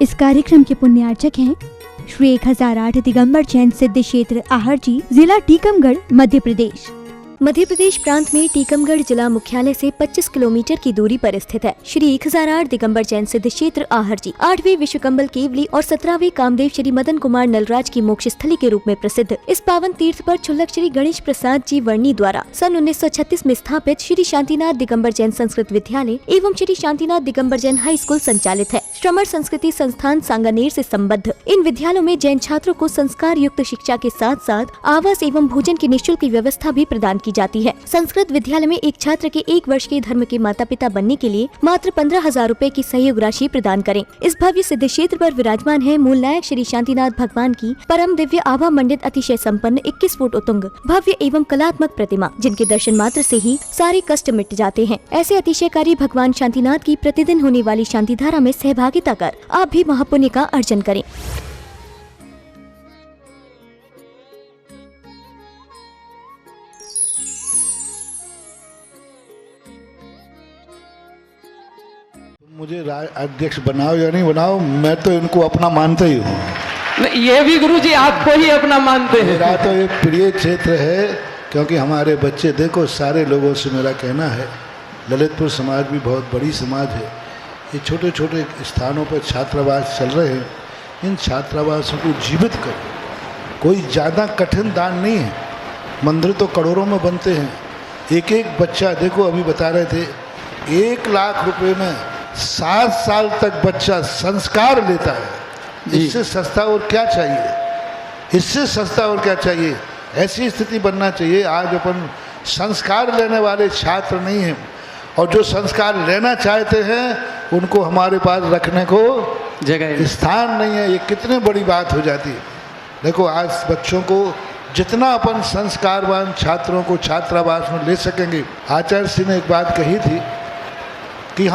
इस कार्यक्रम के पुण्यार्चक हैं श्री 1008 दिगंबर जैन सिद्ध क्षेत्र आहर जी, जिला टीकमगढ़, मध्य प्रदेश। मध्य प्रदेश प्रांत में टीकमगढ़ जिला मुख्यालय से 25 किलोमीटर की दूरी पर स्थित है श्री 1008 दिगंबर जैन सिद्ध क्षेत्र आहर जी 8वें विश्वकंबल केवली और 17वें कामदेव श्री मदन कुमार नलराज की मोक्ष स्थली के रूप में प्रसिद्ध इस पावन तीर्थ पर छुल्लक श्री गणेश प्रसाद जी वर्णी द्वारा सन 1936 में स्थापित श्री शांतिनाथ दिगंबर जैन संस्कृत विद्यालय एवं श्री शांतिनाथ दिगंबर जैन हाई स्कूल संचालित है। श्रमण संस्कृति संस्थान सांगानेर से संबद्ध इन विद्यालयों में जैन छात्रों को संस्कार युक्त शिक्षा के साथ साथ आवास एवं भोजन की निःशुल्क व्यवस्था भी प्रदान की जाती है। संस्कृत विद्यालय में एक छात्र के 1 वर्ष के धर्म के माता पिता बनने के लिए मात्र 15,000 रूपए की सहयोग राशि प्रदान करें। इस भव्य सिद्ध क्षेत्र पर विराजमान है मूल नायक श्री शांतिनाथ भगवान की परम दिव्य आभा मंडित अतिशय संपन्न 21 फुट उतुंग भव्य एवं कलात्मक प्रतिमा, जिनके दर्शन मात्र से ही सारे कष्ट मिट जाते हैं। ऐसे अतिशयकारी भगवान शांतिनाथ की प्रतिदिन होने वाली शांति धारा में सहभागिता कर आप भी महापुण्य का अर्जन करें। मुझे अध्यक्ष बनाओ या नहीं बनाओ, मैं तो इनको अपना मानता ही हूँ। ये भी गुरुजी आपको ही अपना मानते हैं। मेरा तो ये प्रिय क्षेत्र है, क्योंकि हमारे बच्चे, देखो सारे लोगों से मेरा कहना है, ललितपुर समाज भी बहुत बड़ी समाज है। ये छोटे छोटे स्थानों पर छात्रावास चल रहे हैं, इन छात्रावासों को जीवित करो। कोई ज़्यादा कठिन दान नहीं है, मंदिर तो करोड़ों में बनते हैं। एक एक बच्चा, देखो अभी बता रहे थे, 1 लाख रुपए में 7 साल तक बच्चा संस्कार लेता है। इससे सस्ता और क्या चाहिए, इससे सस्ता और क्या चाहिए। ऐसी स्थिति बनना चाहिए। आज अपन संस्कार लेने वाले छात्र नहीं हैं, और जो संस्कार लेना चाहते हैं उनको हमारे पास रखने को जगह स्थान नहीं है। ये कितनी बड़ी बात हो जाती है। देखो आज बच्चों को जितना अपन संस्कारवान छात्रों को छात्रावास में ले सकेंगे। आचार्य सिंह ने एक बात कही थी कि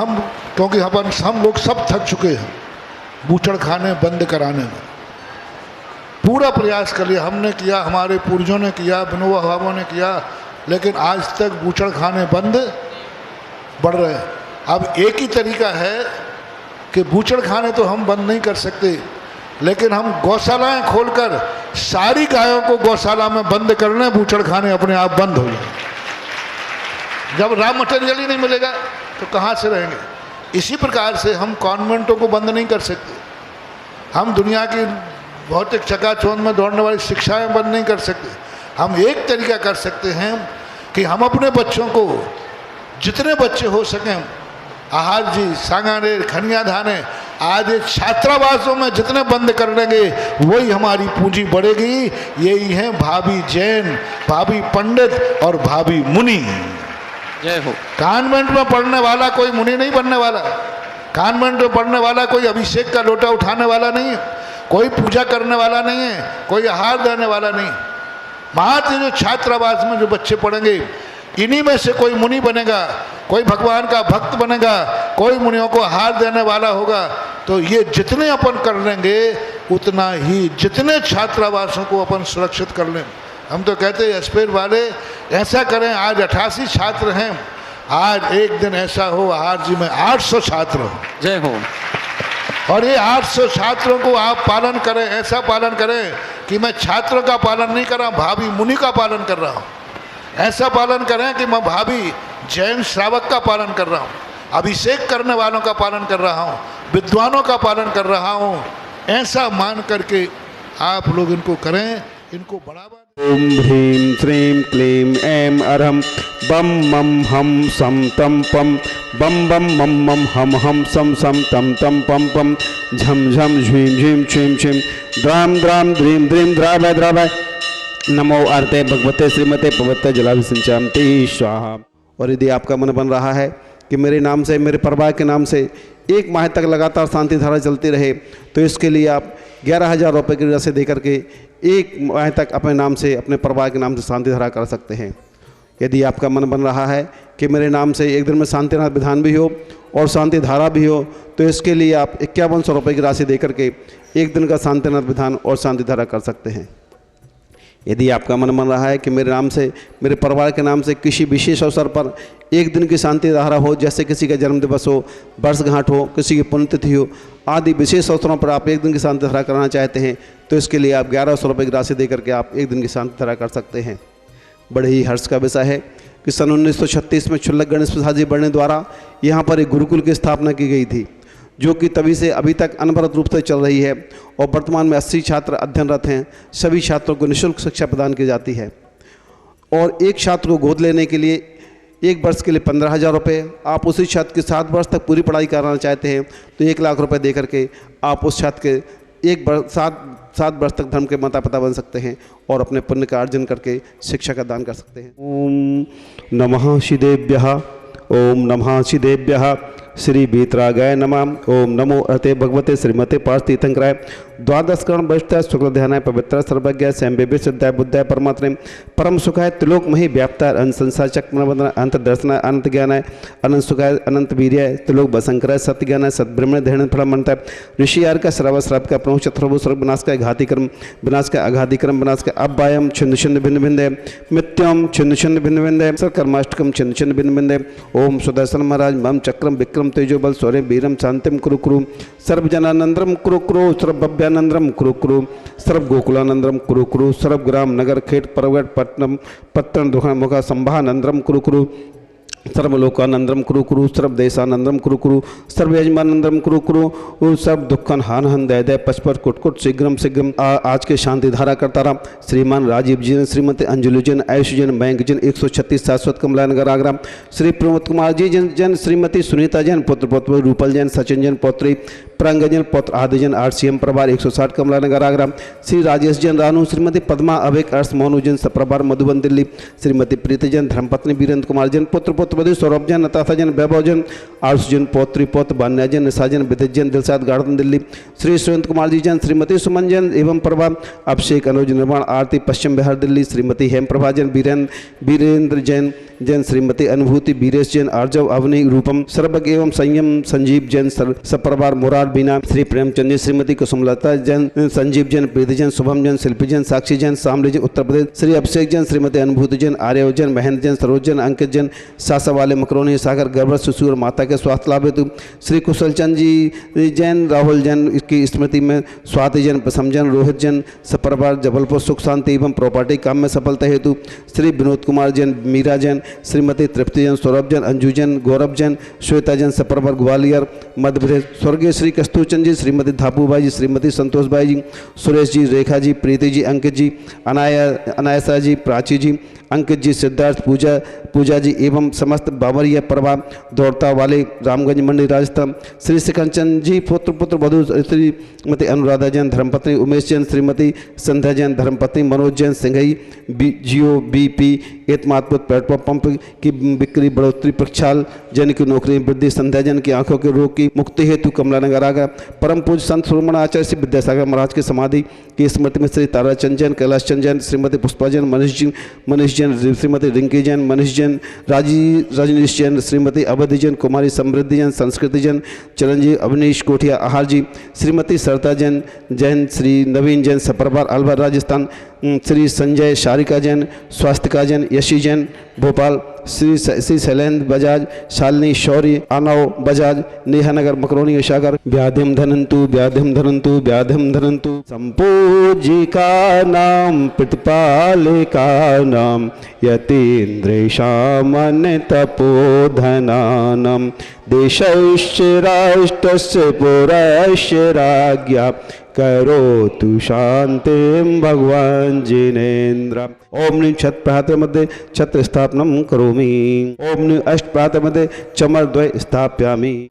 क्योंकि हम लोग सब थक चुके हैं बूचड़ खाने बंद कराने में। पूरा प्रयास कर लिया, हमने किया, हमारे पूर्वजों ने किया, विनोबा भावों ने किया, लेकिन आज तक बूचड़ खाने बंद बढ़ रहे हैं। अब एक ही तरीका है कि बूचड़ खाने तो हम बंद नहीं कर सकते, लेकिन हम गौशालाएं खोलकर सारी गायों को गौशाला में बंद करने, बूचड़ खाने अपने आप बंद हो जाए। जब रॉ मटेरियल ही नहीं मिलेगा तो कहाँ से रहेंगे। इसी प्रकार से हम कॉन्वेंटों को बंद नहीं कर सकते, हम दुनिया की भौतिक चकाचौंध में दौड़ने वाली शिक्षाएं बंद नहीं कर सकते। हम एक तरीका कर सकते हैं कि हम अपने बच्चों को, जितने बच्चे हो सकें, आहार जी, सांगानेर, खनिया धाने, आज ये छात्रावासों में जितने बंद कर देंगे वही हमारी पूंजी बढ़ेगी। यही है भावी जैन, भावी पंडित और भावी मुनि। जय हो। कॉन्वेंट में पढ़ने वाला कोई मुनि नहीं बनने वाला, कॉन्वेंट में पढ़ने वाला कोई अभिषेक का लोटा उठाने वाला नहीं है, कोई पूजा करने वाला नहीं है, कोई आहार देने वाला नहीं। मात्र जो छात्रावास में जो बच्चे पढ़ेंगे, इन्हीं में से कोई मुनि बनेगा, कोई भगवान का भक्त बनेगा, कोई मुनियों को आहार देने वाला होगा। तो ये जितने अपन कर लेंगे उतना ही, जितने छात्रावासों को अपन सुरक्षित कर लें। हम तो कहते हैं एस्पेर वाले ऐसा करें, आज 88 छात्र हैं, आज एक दिन ऐसा हो आहार जी में 800 छात्र हो। जय हो। और ये 800 छात्रों को आप पालन करें, ऐसा पालन करें कि मैं छात्रों का पालन नहीं कर रहा, भावी मुनि का पालन कर रहा हूँ। ऐसा पालन करें कि मैं भावी जैन श्रावक का पालन कर रहा हूँ, अभिषेक करने वालों का पालन कर रहा हूँ, विद्वानों का पालन कर रहा हूँ। ऐसा मान करके आप लोग इनको करें, इनको बढ़ावा। ओम ह्रीं श्रीं क्लीं ऐं अरहं बम मम हम सम तम पम बम बम मम मम हम हम सम सम तम तम पम पम झम झम झीं झीं छीं छीं द्राम द्राम द्रीं द्रीं द्रावय द्रावय नमो आरते भगवते श्रीमते पवित्र जलाभिषिंचामि स्वाहा। और यदि आपका मन बन रहा है कि मेरे नाम से, मेरे परिवार के नाम से 1 माह तक लगातार शांति धारा चलती रहे, तो इसके लिए आप 11,000 रुपये की राशि दे करके 1 माह तक अपने नाम से, अपने परिवार के नाम से शांति धारा कर सकते हैं। यदि आपका मन बन रहा है कि मेरे नाम से एक दिन में शांतिनाथ विधान भी हो और शांति धारा भी हो, तो इसके लिए आप 5100 रुपये की राशि दे करके 1 दिन का शांतिनाथ विधान और शांति धारा कर सकते हैं। यदि आपका मन मन रहा है कि मेरे नाम से, मेरे परिवार के नाम से किसी विशेष अवसर पर एक दिन की शांति धारा हो, जैसे किसी का जन्म दिवस हो, वर्षगांठ हो, किसी की पुण्यतिथि हो आदि विशेष अवसरों पर आप एक दिन की शांति धारा कराना चाहते हैं तो इसके लिए आप 1100 रुपये की राशि दे करके आप एक दिन की शांति धारा कर सकते हैं। बड़े ही हर्ष का विषय है कि सन 1936 में क्षुल्लक गणेश प्रसाद जी बड़े द्वारा यहाँ पर एक गुरुकुल की स्थापना की गई थी, जो कि तभी से अभी तक अनवरत रूप से चल रही है और वर्तमान में 80 छात्र अध्ययनरत हैं। सभी छात्रों को निःशुल्क शिक्षा प्रदान की जाती है और एक छात्र को गोद लेने के लिए 1 वर्ष के लिए 15,000 रुपये, आप उसी छात्र की 7 वर्ष तक पूरी पढ़ाई कराना चाहते हैं तो 1 लाख रुपये दे करके आप उस छात्र के 7 वर्ष तक धर्म के माता पिता बन सकते हैं और अपने पुण्य का अर्जन करके शिक्षा का दान कर सकते हैं। ओम नमः श्रीदेव्यः, ओम नमः श्रीदेव्यः, श्री वीतरागाय नमः। ओम नमो अर्ते भगवते श्रीमते पार्थ तीर्थंकराय द्वादशकरण वैष्ठव शुक्ल ध्यानाय पवित्र सर्वज्ञ संवेद्य सिद्धाय बुद्धाय परमात्मे परम सुखाय त्रिलोक मही व्याप्ताय अनंत संसार चक्रमवदन अनंत दर्शनाय अनंत ज्ञानाय अनंत सुखाय अनंत वीर्याय त्रिलोक बसंकराय सत्य ज्ञानाय सद्ब्रह्मण्य धैर्य फल मनताय ऋषि यार का श्रव का प्रमुख चतुर्भु सर्व विनाश का घाती कर्म विनाश का अघाती कर्म विनाश का अव्यायम छिन्न छिन्न भिन्न भिन्न मित्यम छिन्न छिन्न भिन्न भिन्न सर्कर्माष्टकम छिन्न छिन्न भिन्न भिन्न। ओम सुदर्शन महाराज मम चक्रम विक्रम तेजो बल सौर्य वीरम शांतिम कुरु कुरु सर्वजनानंदरम कुरु कुरु सर्वभव्यानंदरम कुरु कुरु सर्व गोकुलानंदरम कुरु कुरु सर्व ग्राम नगर खेट परगट पट्टनम पत्तन दुखा मुखा संभानंदरम कुरु कुरु सर्वलोकानंदरम कुरु कुरु सर्वदेशानंदरम कुरु कुरु सर्वयजमानंदरम कुरु कुरु सर्व दुखन हान हन दय दय पचपट कुटकुट शीघ्रम शीघ्रम। आज के शांति धारा करता रहा श्रीमान राजीव जी, श्रीमती अंजुलि जन, आयुष जन, बैंक जन 136 शाश्वत कमला नगर आगरा, श्री प्रमोद कुमार जी जन, श्रीमती सुनीता जन, पुत्र पौत्र रूपल जन, सचिन जन, पौत्री प्रांगजन, पौत्र आदि जन, RCM प्रभार 160 कमला नगर आगरा, श्री राजेश जन रानू, श्रीमती पद्मा अभिक अर्श मोनू जन सप्रभार मधुबन दिल्ली, श्रीमती प्रीति जन, धर्मपत्नी वीरेंद्र कुमार जन, पुत्र पुत्रवधु सौरभ जन, नताथा जन, वैभव जन, आयुष जन, पौत्री पौत्र बान्या जन, निशा जन, विदित जन, दिलसाद गार्डन दिल्ली, श्री सुरेंद्र कुमार जी जन, श्रीमती सुमन जन एवं प्रभा अभिषेक अनुज निर्माण आरती पश्चिम बिहार दिल्ली, श्रीमती हेम प्रभा जन, वीरेंद्र जैन जन, श्रीमती अनुभूति वीरेश जैन, आर्जव अवनी रूपम सर्वज्ञ एवं संयम संजीव जैन सपरवार मुरार बीना, श्री प्रेमचंद जी, श्रीमती कुसुमलता जैन, संजीव जैन, प्रीति जैन, शुभम जैन, शिल्पी जैन, साक्षी जैन, शामली जैन उत्तर प्रदेश, श्री अभिषेक जैन, श्रीमती अनुभूति जैन, आर्यव जैन, महेंद्र जैन, सरोज जैन, अंकित जैन, सासा वाले मकरोनी सागर गर्भवती शिशु और माता के स्वास्थ्य लाभ हेतु, श्री कुशल चंद जी जैन, राहुल जैन की स्मृति में स्वाति जैन, प्रसम जैन, रोहित जैन सपरवार जबलपुर सुख शांति एवं प्रॉपर्टी काम में सफलता हेतु, श्री विनोद कुमार जैन, मीरा जैन, श्रीमती तृप्ति जैन, सौरभ जैन, अंजू जैन, गौरव जैन, श्वेता जैन सपरवार ग्वालियर मध्य प्रदेश, स्वर्गीय श्री कस्तूरचंद जी, श्रीमती धापूबाई जी, श्रीमती संतोषबाई जी, सुरेश जी, रेखा जी, प्रीति जी, अंकित जी, अनायसा जी, प्राची जी, अंकित जी, सिद्धार्थ पूजा जी एवं समस्त बावरिया प्रभाव दौड़ता वाले रामगंज मंडी राजस्थान, श्री सिकंचन जी, पुत्र वधु श्रीमती अनुराधा जैन, धर्मपत्नी उमेश जैन, श्रीमती संध्या जैन, धर्मपत्नी मनोज जैन, सिंघई जियो BP एतमादपुर पेट्रोल पंप की बिक्री बढ़ोतरी, प्रक्षाल जैन की नौकरी वृद्धि, संध्या जैन की आंखों के रोग की मुक्ति हेतु कमला नगर आगरा, परम पूज्य संत सुरमण आचार्य श्री विद्यासागर महाराज की समाधि की स्मृति में श्री ताराचंद जैन, कैलाश चंद जैन, श्रीमती पुष्पा जैन, मनीष जैन, श्रीमती रिंकी जैन, मनीष जैन, रजनीश जैन, श्रीमती अवधि जैन, कुमारी समृद्धि जैन, संस्कृति जैन, चिरंजीव अवनीश कोठिया आहार जी, श्रीमती सरता जैन, श्री नवीन जैन सपरवार अलवर राजस्थान, श्री संजय शारिका जैन, स्वास्तिका जैन, यशी जैन भोपाल, श्री शैलेंद्र बजाज, शालिनी शौर्य, आनव बजाज, नेहानगर मकरोनी सागर, व्याधिम धनंतु व्याधिम धनंतु व्याधिम धनंतु, संपूजिका नाम प्रतिपालिका नाम यतीन्द्रेशामन तपोधनानाम देशस्य राष्ट्रस्य पुरस्य राज्ञा करोतु शांतिं भगवान जिनेन्द्र। ओम नी छत प्रातः मध्ये छत्र स्थापनम करोमि, ओम नी अष्ट प्रातः मध्ये चमरद्वय स्थापयामि।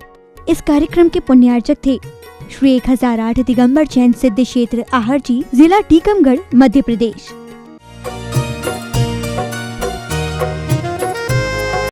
इस कार्यक्रम के पुण्यार्चक थे श्री 1008 दिगंबर जैन सिद्ध क्षेत्र आहर जी, जिला टीकमगढ़, मध्य प्रदेश।